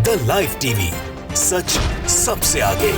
The live TV, सच सबसे आगे।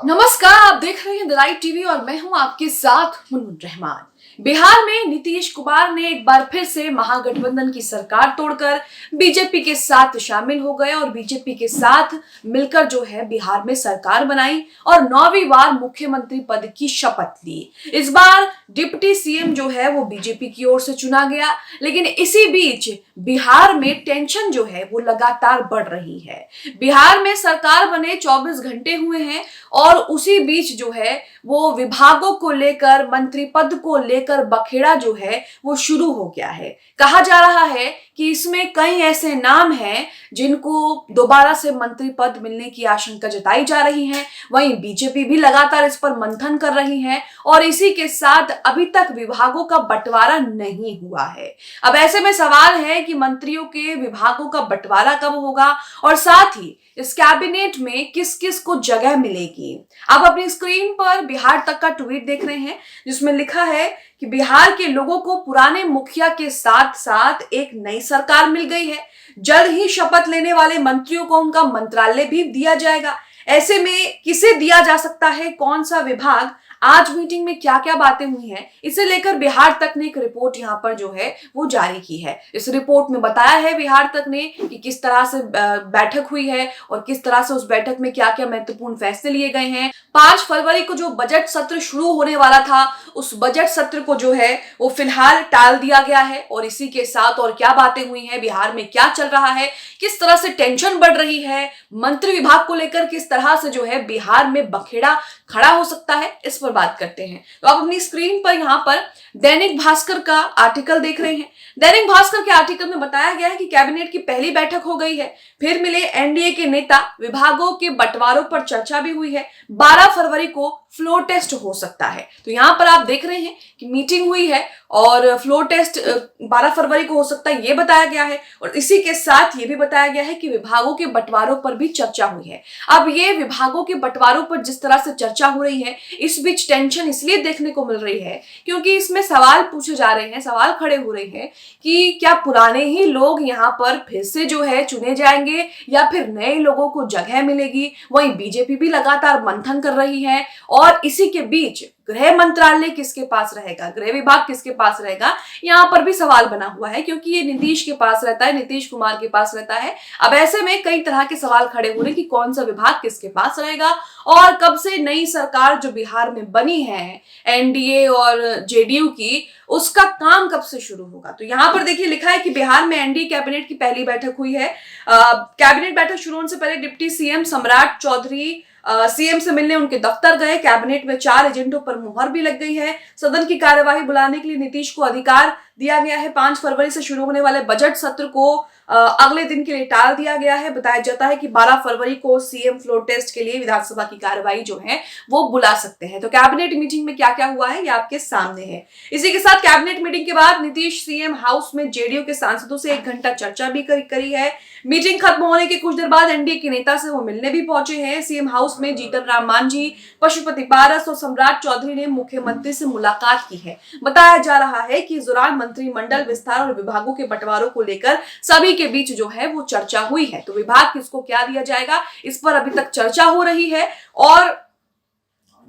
नमस्कार, आप देख रहे हैं द लाइव टीवी और मैं हूं आपके साथ मुनमुन रहमान। बिहार में नीतीश कुमार ने एक बार फिर से महागठबंधन की सरकार तोड़कर बीजेपी के साथ शामिल हो गए और बीजेपी के साथ मिलकर जो है बिहार में सरकार बनाई और 9वीं बार मुख्यमंत्री पद की शपथ ली। इस बार डिप्टी सीएम जो है वो बीजेपी की ओर से चुना गया, लेकिन इसी बीच बिहार में टेंशन जो है वो लगातार बढ़ रही है। बिहार में सरकार बने 24 घंटे हुए हैं और उसी बीच जो है वो विभागों को लेकर, मंत्री पद को लेकर बखेड़ा जो है वो शुरू हो गया है। कहा जा रहा है कि इसमें कई ऐसे नाम हैं जिनको दोबारा से मंत्री पद मिलने की आशंका जताई जा रही है। वहीं बीजेपी भी लगातार इस पर मंथन कर रही है और इसी के साथ अभी तक विभागों का बंटवारा नहीं हुआ है। अब ऐसे में सवाल है कि मंत्रियों के विभागों का बंटवारा कब होगा और साथ ही इस कैबिनेट में किस किस को जगह मिलेगी। आप अपनी स्क्रीन पर बिहार तक का ट्वीट देख रहे हैं जिसमें लिखा है कि बिहार के लोगों को पुराने मुखिया के साथ साथ एक नई सरकार मिल गई है। जल्द ही शपथ लेने वाले मंत्रियों को उनका मंत्रालय भी दिया जाएगा। ऐसे में किसे दिया जा सकता है, कौन सा विभाग, आज मीटिंग में क्या क्या बातें हुई हैं, इसे लेकर बिहार तक ने एक रिपोर्ट यहां पर जो है वो जारी की है। इस रिपोर्ट में बताया है बिहार तक ने कि किस तरह से बैठक हुई है और किस तरह से उस बैठक में क्या क्या महत्वपूर्ण फैसले लिए गए हैं। 5 फरवरी को जो बजट सत्र शुरू होने वाला था, उस बजट सत्र को जो है वो फिलहाल टाल दिया गया है और इसी के साथ और क्या बातें हुई हैं, बिहार में क्या चल रहा है, किस तरह से टेंशन बढ़ रही है, मंत्री विभाग को लेकर किस तरह से जो है बिहार में बखेड़ा खड़ा हो सकता है, इस पर बात करते हैं। तो आप अपनी स्क्रीन पर यहां पर दैनिक भास्कर का आर्टिकल देख रहे हैं। दैनिक भास्कर के आर्टिकल में बताया गया है कि कैबिनेट की पहली बैठक हो गई है, फिर मिले एनडीए के नेता, विभागों के बंटवारों पर चर्चा भी हुई है। 12 फरवरी को फ्लोर टेस्ट हो सकता है। तो यहां पर आप देख रहे हैं कि मीटिंग हुई है और फ्लोर टेस्ट 12 फरवरी को हो सकता है, ये बताया गया है। और इसी के साथ ये भी बताया गया है कि विभागों के बंटवारों पर भी चर्चा हुई है। अब ये विभागों के बंटवारों पर जिस तरह से चर्चा हो रही है, इस बीच टेंशन इसलिए देखने को मिल रही है क्योंकि इसमें सवाल पूछे जा रहे हैं, सवाल खड़े हो रहे हैं कि क्या पुराने ही लोग यहाँ पर फिर से जो है चुने जाएंगे या फिर नए लोगों को जगह मिलेगी। वहीं बीजेपी भी लगातार मंथन कर रही है और इसी के बीच गृह मंत्रालय किसके पास रहेगा, गृह विभाग किसके पास रहेगा, यहाँ पर भी सवाल बना हुआ है क्योंकि ये नीतीश के पास रहता है, नीतीश कुमार के पास रहता है। अब ऐसे में कई तरह के सवाल खड़े हो रहे कि कौन सा विभाग किसके पास रहेगा और कब से नई सरकार जो बिहार में बनी है एनडीए और जेडीयू की, उसका काम कब से शुरू होगा। तो यहाँ पर देखिए लिखा है कि बिहार में एनडीए कैबिनेट की पहली बैठक हुई है। कैबिनेट बैठक शुरू होने से पहले डिप्टी सीएम सम्राट चौधरी सीएम से मिलने उनके दफ्तर गए। कैबिनेट में 4 एजेंडों पर मुहर भी लग गई है। सदन की कार्यवाही बुलाने के लिए नीतीश को अधिकार दिया गया है। 5 फरवरी से शुरू होने वाले बजट सत्र को अगले दिन के लिए टाल दिया गया है। बताया जाता है कि 12 फरवरी को सीएम फ्लोर टेस्ट के लिए विधानसभा की कार्यवाही जो है वो बुला सकते हैं। तो कैबिनेट मीटिंग में क्या क्या हुआ है ये आपके सामने है। इसी के साथ कैबिनेट मीटिंग के बाद नीतीश सीएम हाउस में जेडीयू के सांसदों से 1 घंटा चर्चा भी करी है। मीटिंग खत्म होने के कुछ देर बाद एनडीए के नेता से वो मिलने भी पहुंचे हैं। सीएम हाउस में जीतन राम मांझी, पशुपति पारस और सम्राट चौधरी ने मुख्यमंत्री से मुलाकात की है। बताया जा रहा है कि इस दौरान मंत्रिमंडल विस्तार और विभागों के बंटवारों को लेकर सभी के बीच जो है वो चर्चा हुई है। तो विभाग किसको क्या दिया जाएगा, इस पर अभी तक चर्चा हो रही है और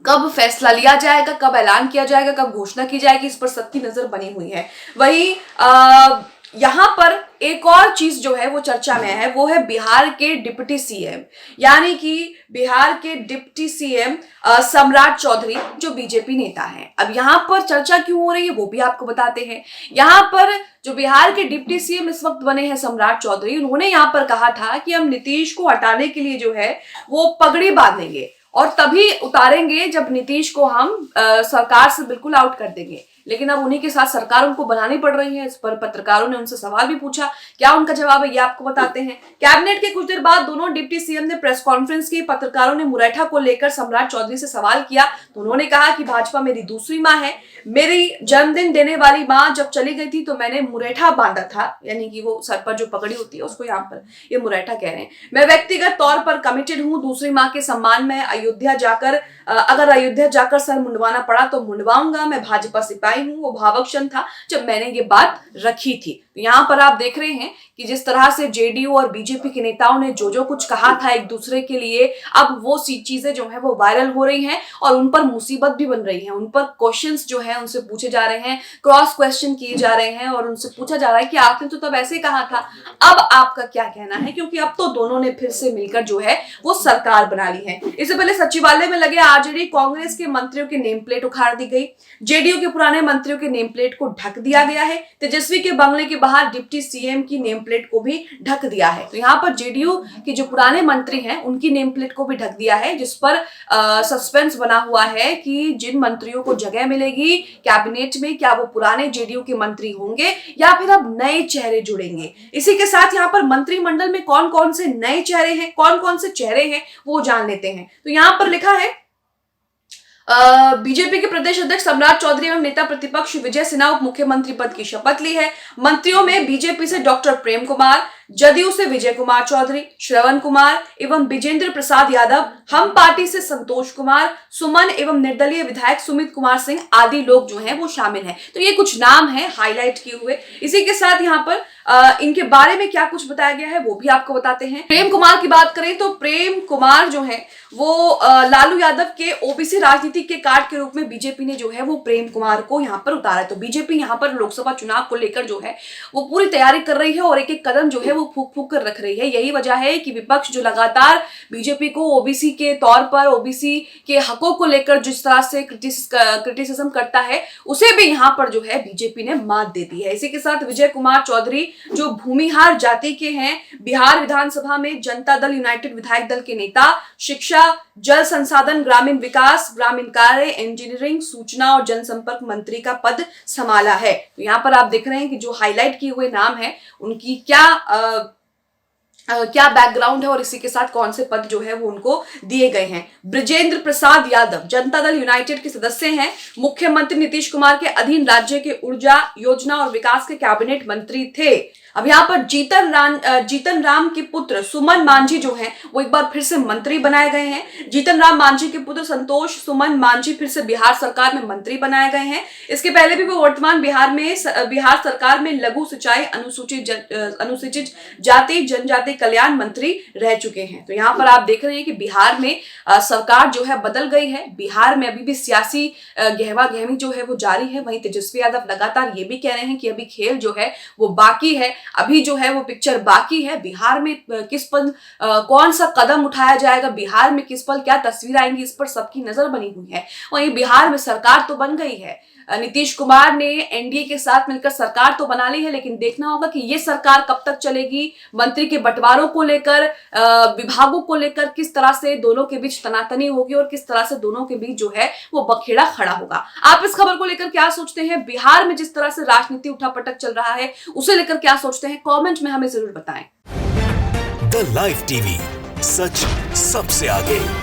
कब फैसला लिया जाएगा, कब ऐलान किया जाएगा, कब घोषणा की जाएगी, इस पर सबकी नजर बनी हुई है। वही यहाँ पर एक और चीज जो है वो चर्चा में है, वो है बिहार के डिप्टी सीएम, यानी कि बिहार के डिप्टी सीएम सम्राट चौधरी जो बीजेपी नेता हैं। अब यहाँ पर चर्चा क्यों हो रही है वो भी आपको बताते हैं। यहाँ पर जो बिहार के डिप्टी सीएम इस वक्त बने हैं सम्राट चौधरी, उन्होंने यहाँ पर कहा था कि हम नीतीश को हटाने के लिए जो है वो पगड़ी बांधेंगे और तभी उतारेंगे जब नीतीश को हम सरकार से बिल्कुल आउट कर देंगे। लेकिन अब उन्हीं के साथ सरकार उनको बनानी पड़ रही है। इस पर पत्रकारों ने उनसे सवाल भी पूछा, क्या उनका जवाब है ये आपको बताते हैं। कैबिनेट के कुछ देर बाद दोनों डिप्टी सीएम ने प्रेस कॉन्फ्रेंस की। पत्रकारों ने मुरैठा को लेकर सम्राट चौधरी से सवाल किया तो उन्होंने कहा कि भाजपा मेरी दूसरी माँ है। मेरी जन्मदिन देने वाली माँ जब चली गई थी तो मैंने मुरैठा बांधा था, यानी कि वो सर पर जो पगड़ी होती है उसको यहाँ पर ये मुरैठा कह रहे हैं। मैं व्यक्तिगत तौर पर कमिटेड हूँ दूसरी माँ के सम्मान में। अयोध्या जाकर अगर अयोध्या जाकर सर मुंडवाना पड़ा तो मुंडवाऊंगा। मैं भाजपा सिपाही आई हूँ वो भावक क्षण था जब मैंने ये बात रखी थी। तो यहाँ पर आप देख रहे हैं कि जिस तरह से जेडीयू और बीजेपी के नेताओं ने जो कुछ कहा था एक दूसरे के लिए, अब वो चीजें जो है वो वायरल हो रही हैं और उन पर मुसीबत भी बन रही है। उन पर क्वेश्चंस जो है उनसे पूछे जा रहे हैं, क्रॉस क्वेश्चन किए जा रहे हैं और उनसे पूछा जा रहा है कि आपने तो तब ऐसे कहा था, अब आपका क्या कहना है, क्योंकि अब तो दोनों ने फिर से मिलकर जो है वो सरकार बना ली है। इससे पहले सचिवालय में लगे आरजेडी कांग्रेस के मंत्रियों के नेम प्लेट उखाड़ दी गई, जेडीयू के पुराने मंत्रियों के नेम प्लेट को ढक दिया गया है, तेजस्वी के बंगले के बाहर डिप्टी सीएम की नेम प्लेट को भी ढक दिया है। तो यहाँ पर जेडीयू के जो पुराने मंत्री हैं उनकी नेम प्लेट को भी ढक दिया है, जिस पर सस्पेंस बना हुआ है कि जिन मंत्रियों को जगह मिलेगी कैबिनेट में, क्या वो पुराने जेडीयू के मंत्री होंगे या फिर अब नए चेहरे जुड़ेंगे। इसी के साथ यहाँ पर मंत्रिमंडल में कौन कौन से नए चेहरे हैं, कौन कौन से चेहरे हैं वो जान लेते हैं। तो यहाँ पर लिखा है बीजेपी के प्रदेश अध्यक्ष सम्राट चौधरी एवं नेता प्रतिपक्ष विजय सिन्हा उप मुख्यमंत्री पद की शपथ ली है। मंत्रियों में बीजेपी से डॉक्टर प्रेम कुमार, जदयू से विजय कुमार चौधरी, श्रवण कुमार एवं विजेंद्र प्रसाद यादव, हम पार्टी से संतोष कुमार, सुमन एवं निर्दलीय विधायक सुमित कुमार सिंह आदि लोग जो हैं वो शामिल हैं। तो ये कुछ नाम हैं हाईलाइट किए हुए। इसी के साथ यहाँ पर इनके बारे में क्या कुछ बताया गया है वो भी आपको बताते हैं। प्रेम कुमार की बात करें तो प्रेम कुमार जो है वो लालू यादव के ओबीसी राजनीति के कार्ड के रूप में बीजेपी ने जो है वो प्रेम कुमार को यहाँ पर उतारा है। तो बीजेपी यहाँ पर लोकसभा चुनाव को लेकर जो है वो पूरी तैयारी कर रही है और एक एक कदम जो है वो फूक फूक कर रख रही है। यही वजह है कि विपक्ष जो लगातार बीजेपी को ओबीसी के तौर पर, ओबीसी के हकों को लेकर जिस तरह से क्रिटिसिज्म करता है, उसे भी यहाँ पर जो है बीजेपी ने मात दे दी है। इसी के साथ विजय कुमार चौधरी जो भूमिहार जाति के हैं, बिहार विधानसभा में जनता दल यूनाइटेड विधायक दल के नेता, शिक्षा, जल संसाधन, ग्रामीण विकास, ग्रामीण कार्य, इंजीनियरिंग, सूचना और जनसंपर्क मंत्री का पद संभाला है। तो यहाँ पर आप देख रहे हैं कि जो हाईलाइट किए हुए नाम है उनकी क्या बैकग्राउंड है और इसी के साथ कौन से पद जो है वो उनको दिए गए हैं। ब्रजेंद्र प्रसाद यादव जनता दल यूनाइटेड के सदस्य हैं, मुख्यमंत्री नीतीश कुमार के अधीन राज्य के ऊर्जा, योजना और विकास के कैबिनेट मंत्री थे। अब यहाँ पर जीतन राम के पुत्र सुमन मांझी जो हैं वो एक बार फिर से मंत्री बनाए गए हैं। जीतन राम मांझी के पुत्र संतोष सुमन मांझी फिर से बिहार सरकार में मंत्री बनाए गए हैं। इसके पहले भी वो वर्तमान बिहार सरकार में लघु सिंचाई, अनुसूचित जाति जनजाति कल्याण मंत्री रह चुके हैं। तो यहाँ पर आप देख रहे हैं कि बिहार में सरकार जो है बदल गई है। बिहार में अभी भी सियासी गहमा गहमी जो है वो जारी है। वहीं तेजस्वी यादव लगातार ये भी कह रहे हैं कि अभी खेल जो है वो बाकी है, अभी जो है वो पिक्चर बाकी है। बिहार में किस पल कौन सा कदम उठाया जाएगा, बिहार में किस पल क्या तस्वीर आएंगी, इस पर सबकी नजर बनी हुई है। वहीं बिहार में सरकार तो बन गई है, नीतीश कुमार ने एनडीए के साथ मिलकर सरकार तो बना ली है, लेकिन देखना होगा कि ये सरकार कब तक चलेगी। मंत्री के बंटवारों को लेकर, विभागों को लेकर किस तरह से दोनों के बीच तनातनी होगी और किस तरह से दोनों के बीच जो है वो बखेड़ा खड़ा होगा। आप इस खबर को लेकर क्या सोचते हैं? बिहार में जिस तरह से राजनीति उठापटक चल रहा है उसे लेकर क्या सोचते हैं? कमेंट में हमें जरूर बताएं। द लाइव टीवी, सच सबसे आगे।